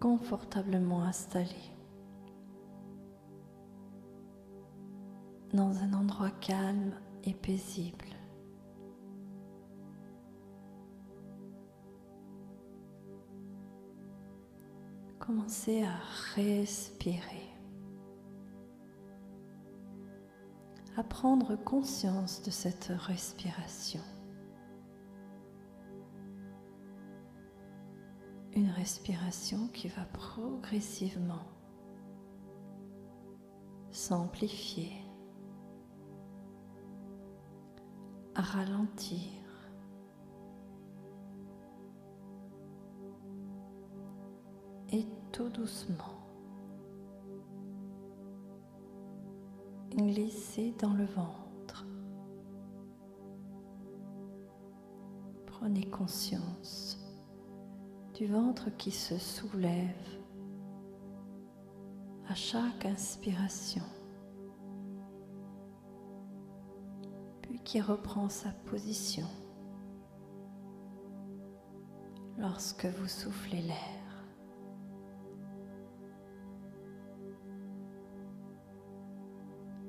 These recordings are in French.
confortablement installé dans un endroit calme et paisible. Commencez à respirer, à prendre conscience de cette respiration. Une respiration qui va progressivement s'amplifier, ralentir, et tout doucement glisser dans le ventre. Prenez conscience du ventre qui se soulève à chaque inspiration, puis qui reprend sa position lorsque vous soufflez l'air.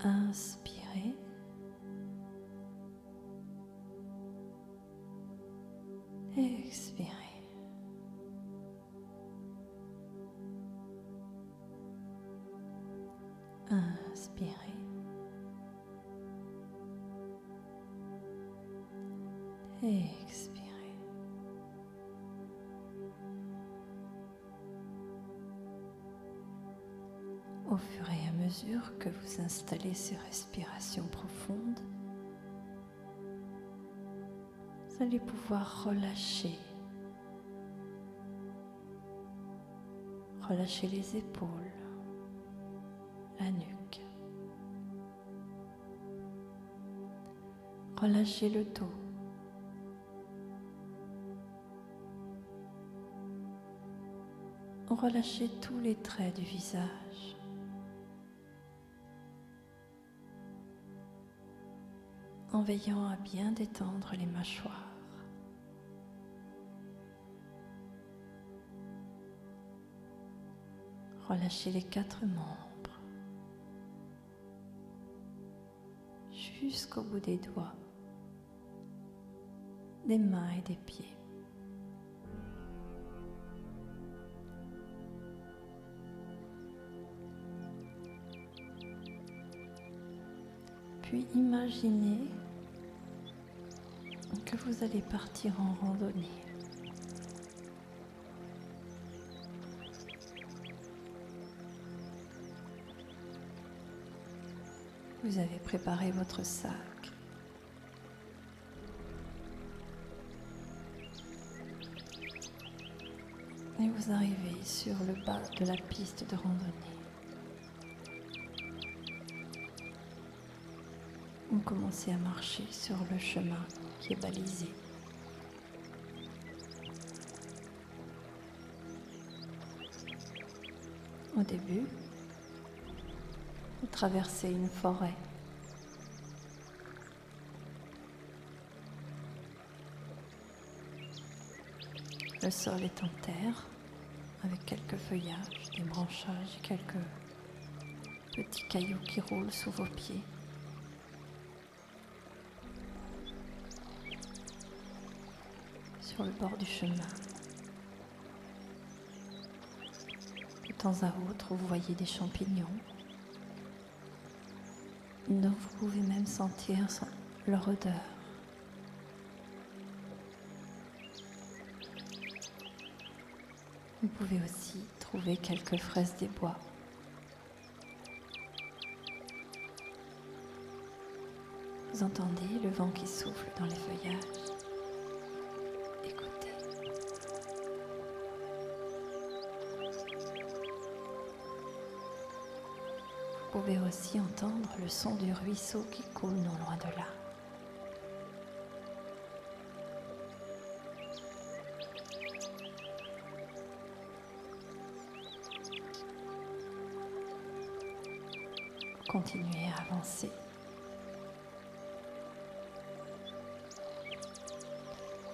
Inspirez. Expirez. Inspirez. Expirez. Au fur et à mesure que vous installez ces respirations profondes, vous allez pouvoir relâcher les épaules, la nuque, relâchez le dos, relâchez tous les traits du visage. En veillant à bien détendre les mâchoires. Relâchez les 4 membres jusqu'au bout des doigts, des mains et des pieds. Puis imaginez que vous allez partir en randonnée. Vous avez préparé votre sac. Et vous arrivez sur le bas de la piste de randonnée. Vous commencez à marcher sur le chemin qui est balisé. Au début, vous traversez une forêt. Le sol est en terre, avec quelques feuillages, des branchages et quelques petits cailloux qui roulent sous vos pieds. Sur le bord du chemin, de temps à autre, vous voyez des champignons dont vous pouvez même sentir leur odeur. Vous pouvez aussi trouver quelques fraises des bois. Vous entendez le vent qui souffle dans les feuillages. Écoutez. Vous pouvez aussi entendre le son du ruisseau qui coule non loin de là. Continuez à avancer.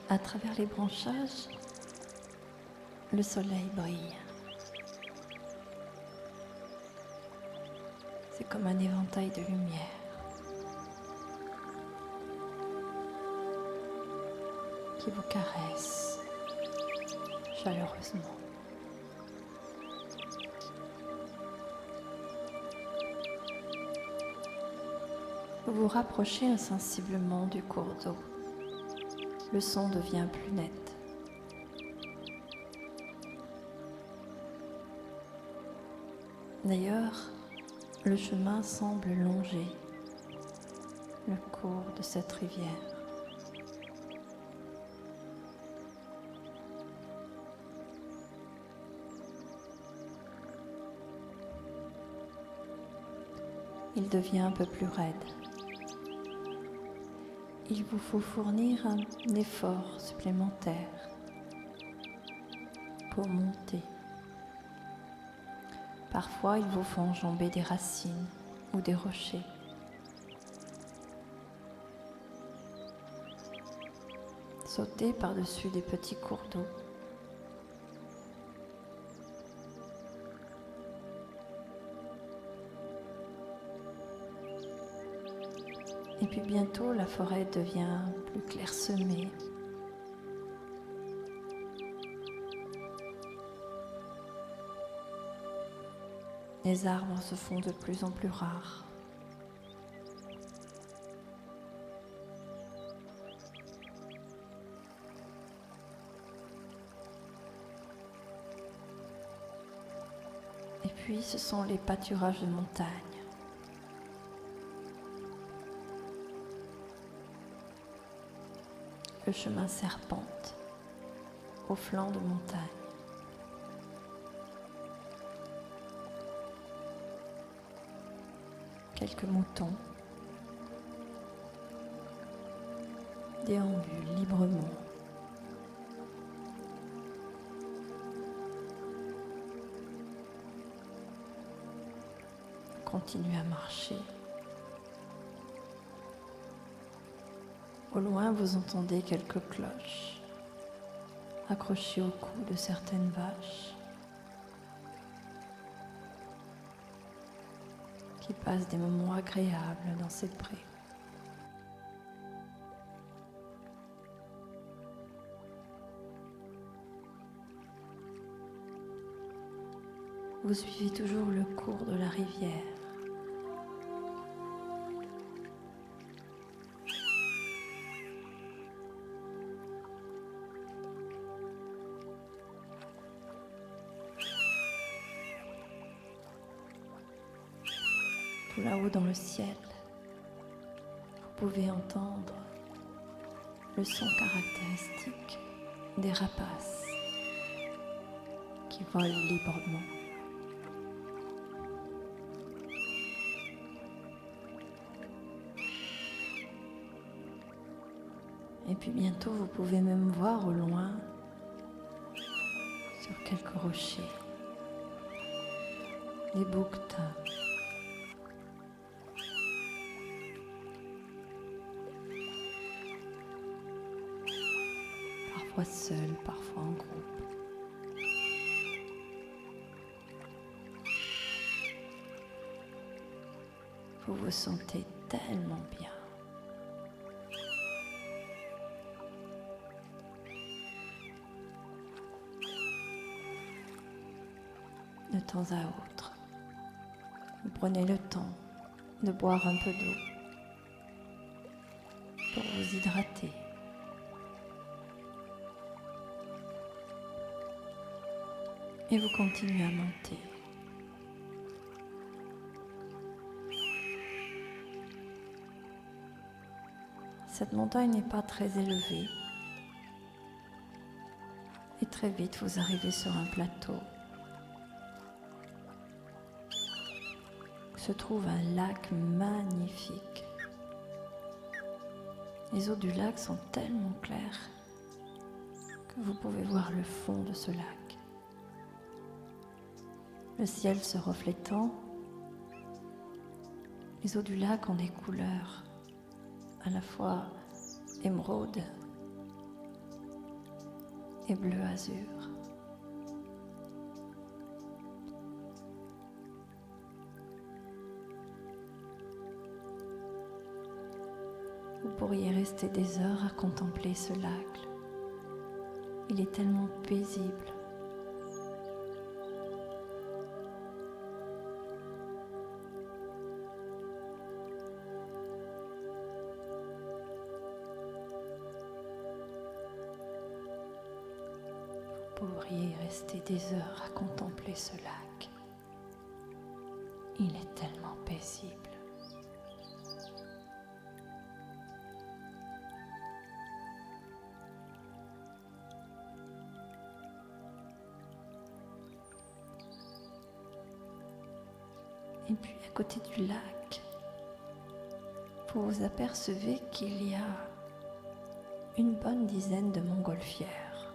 À travers les branchages, le soleil brille C'est comme un éventail de lumière qui vous caresse chaleureusement. Vous vous rapprochez insensiblement du cours d'eau. Le son devient plus net. D'ailleurs, le chemin semble longer le cours de cette rivière. Il devient un peu plus raide. Il vous faut fournir un effort supplémentaire pour monter. Parfois, il vous faut enjamber des racines ou des rochers. Sauter par-dessus des petits cours d'eau. Et puis bientôt, la forêt devient plus clairsemée. Les arbres se font de plus en plus rares. Et puis, ce sont les pâturages de montagne. Le chemin serpente au flanc de montagne. Quelques moutons déambulent librement. Continuez à marcher. Au loin, vous entendez quelques cloches accrochées au cou de certaines vaches qui passent des moments agréables dans ces prés. Vous suivez toujours le cours de la rivière. Tout là-haut dans le ciel, vous pouvez entendre le son caractéristique des rapaces qui volent librement. Et puis bientôt, vous pouvez même voir au loin, sur quelques rochers, des bouquetins. Parfois seul, parfois en groupe. Vous vous sentez tellement bien. De temps à autre, vous prenez le temps de boire un peu d'eau pour vous hydrater. Et vous continuez à monter. Cette montagne n'est pas très élevée. Et très vite, vous arrivez sur un plateau. Se trouve un lac magnifique. Les eaux du lac sont tellement claires que vous pouvez voir le fond de ce lac. Le ciel se reflétant, les eaux du lac ont des couleurs à la fois émeraude et bleu azur. Vous pourriez rester des heures à contempler ce lac. Il est tellement paisible. Vous pourriez rester des heures à contempler ce lac. Il est tellement paisible. Et puis à côté du lac, vous vous apercevez qu'il y a une bonne dizaine de montgolfières.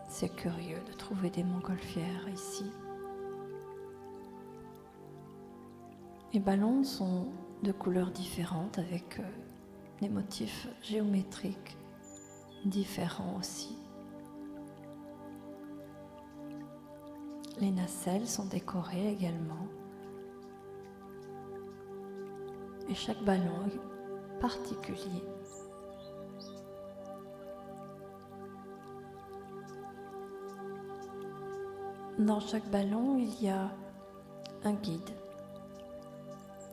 C'est curieux de trouver des montgolfières ici. Les ballons sont de couleurs différentes avec des motifs géométriques différents aussi. Les nacelles sont décorées également. Et chaque ballon est particulier. Dans chaque ballon, il y a un guide,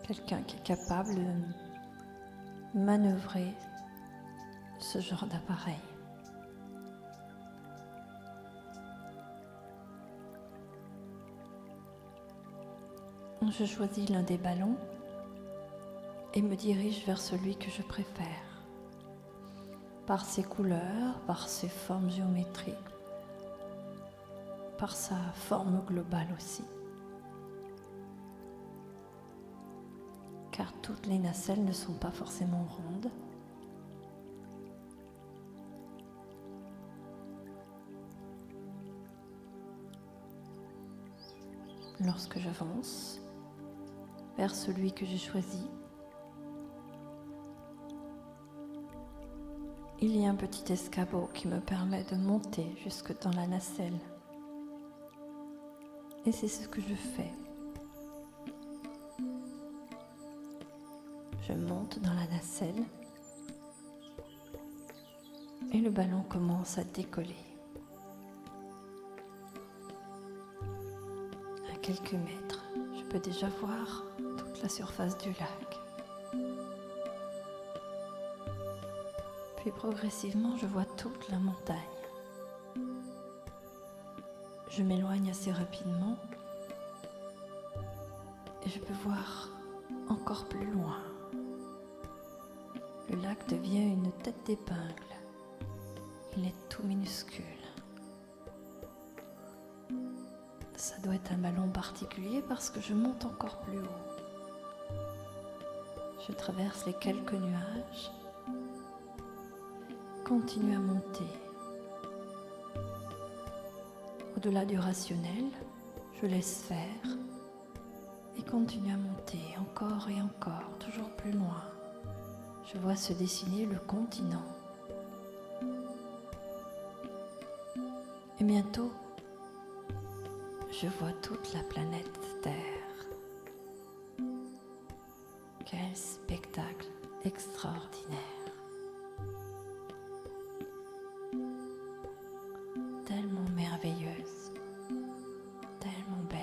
quelqu'un qui est capable de manœuvrer ce genre d'appareil. Je choisis l'un des ballons et me dirige vers celui que je préfère, par ses couleurs, par ses formes géométriques, par sa forme globale aussi. Car toutes les nacelles ne sont pas forcément rondes. Lorsque j'avance vers celui que j'ai choisi, il y a un petit escabeau qui me permet de monter jusque dans la nacelle. Et c'est ce que je fais. Je monte dans la nacelle et le ballon commence à décoller. À quelques mètres, je peux déjà voir toute la surface du lac. Puis progressivement, je vois toute la montagne. Je m'éloigne assez rapidement et je peux voir encore plus loin. Le lac devient une tête d'épingle. Il est tout minuscule. Ça doit être un ballon particulier parce que je monte encore plus haut. Je traverse les quelques nuages, continue à monter. Au-delà du rationnel, je laisse faire et continue à monter encore et encore, toujours plus loin. Je vois se dessiner le continent. Et bientôt, je vois toute la planète Terre. Quel spectacle extraordinaire. Tellement merveilleuse, tellement belle.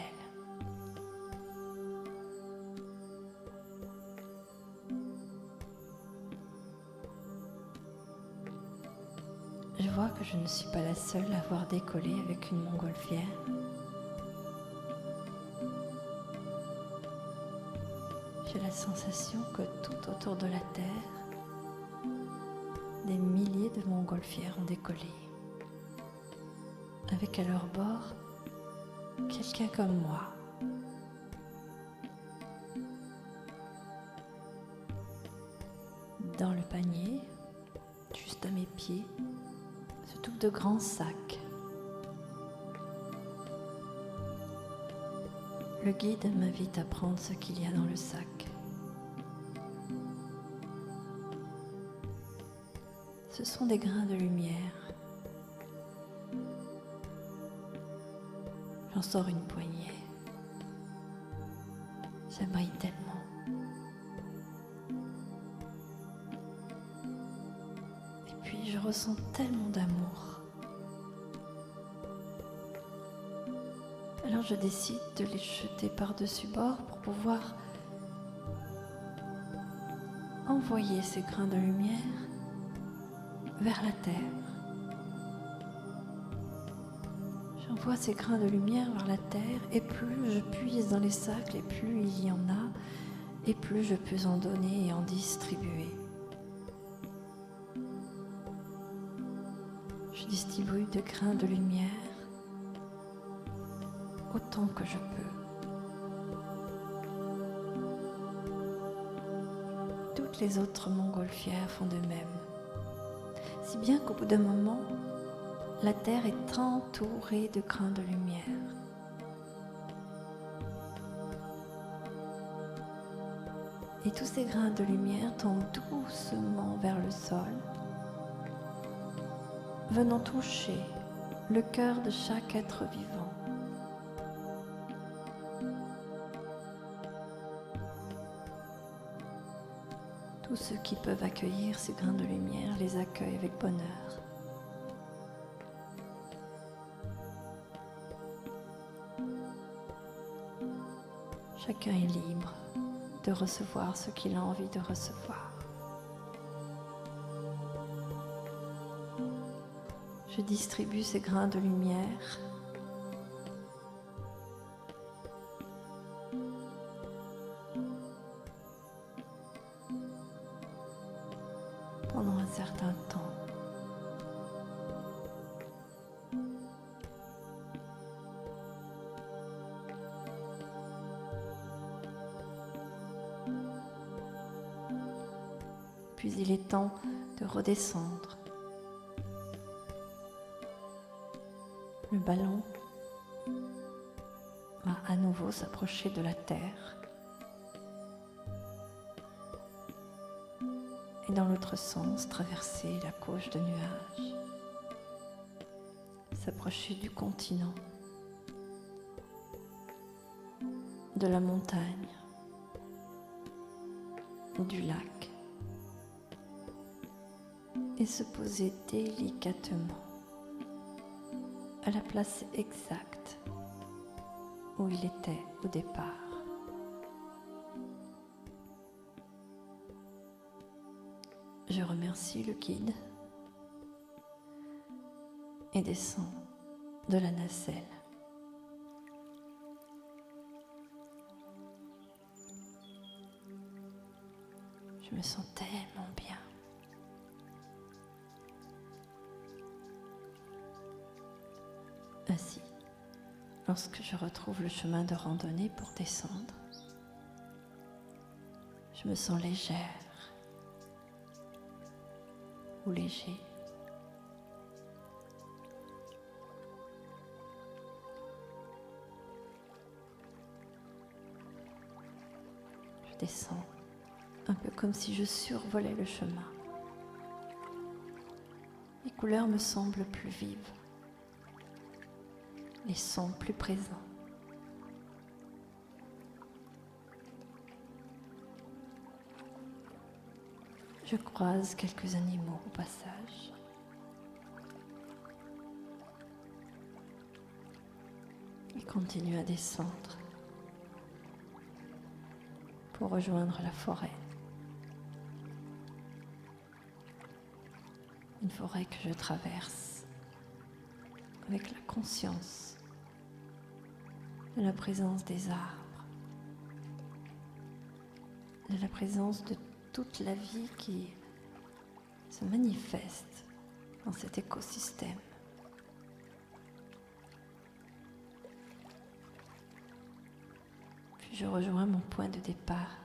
Je vois que je ne suis pas la seule à avoir décollé avec une montgolfière. J'ai la sensation que tout autour de la Terre, des milliers de montgolfières ont décollé. Avec à leur bord quelqu'un comme moi. Dans le panier, juste à mes pieds, se trouvent de grands sacs. Le guide m'invite à prendre ce qu'il y a dans le sac. Ce sont des grains de lumière. J'en sors une poignée. J'aimerais tellement. ressens tellement d'amour. Alors je décide de les jeter par-dessus bord pour pouvoir envoyer ces grains de lumière vers la terre. J'envoie ces grains de lumière vers la terre et plus je puise dans les sacs et plus il y en a et plus je peux en donner et en distribuer. Je distribue des grains de lumière autant que je peux. Toutes les autres montgolfières font de même. Si bien qu'au bout d'un moment, la terre est entourée de grains de lumière. Et tous ces grains de lumière tombent doucement vers le sol, venant toucher le cœur de chaque être vivant. Tous ceux qui peuvent accueillir ces grains de lumière les accueillent avec bonheur. Chacun est libre de recevoir ce qu'il a envie de recevoir. Je distribue ces grains de lumière pendant un certain temps. Puis il est temps de redescendre. Le ballon va à nouveau s'approcher de la terre. Et dans l'autre sens, traverser la couche de nuages, s'approcher du continent, de la montagne, du lac, et se poser délicatement à la place exacte où il était au départ. Je remercie le guide et descends de la nacelle. Je me sens tellement bien. Ainsi, lorsque je retrouve le chemin de randonnée pour descendre, je me sens légère ou léger. Je descends un peu comme si je survolais le chemin. Les couleurs me semblent plus vives, les sons plus présents. Je croise quelques animaux au passage. Et continue à descendre pour rejoindre la forêt. Une forêt que je traverse avec la conscience de la présence des arbres, de la présence de toute la vie qui se manifeste dans cet écosystème. Puis je rejoins mon point de départ.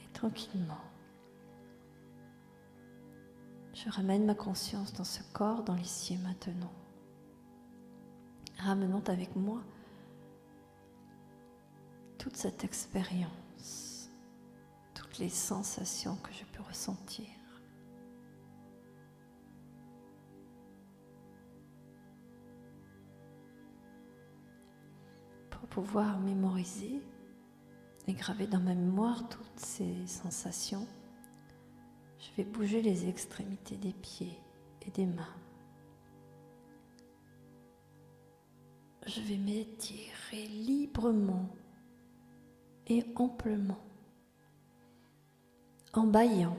Et tranquillement, je ramène ma conscience dans ce corps, dans l'ici et maintenant, ramenant avec moi toute cette expérience, toutes les sensations que je peux ressentir. Pour pouvoir mémoriser et graver dans ma mémoire toutes ces sensations, je vais bouger les extrémités des pieds et des mains. Je vais m'étirer librement et amplement, en bâillant.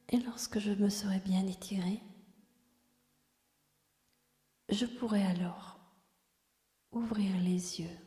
Et lorsque je me serai bien étirée, je pourrai alors ouvrir les yeux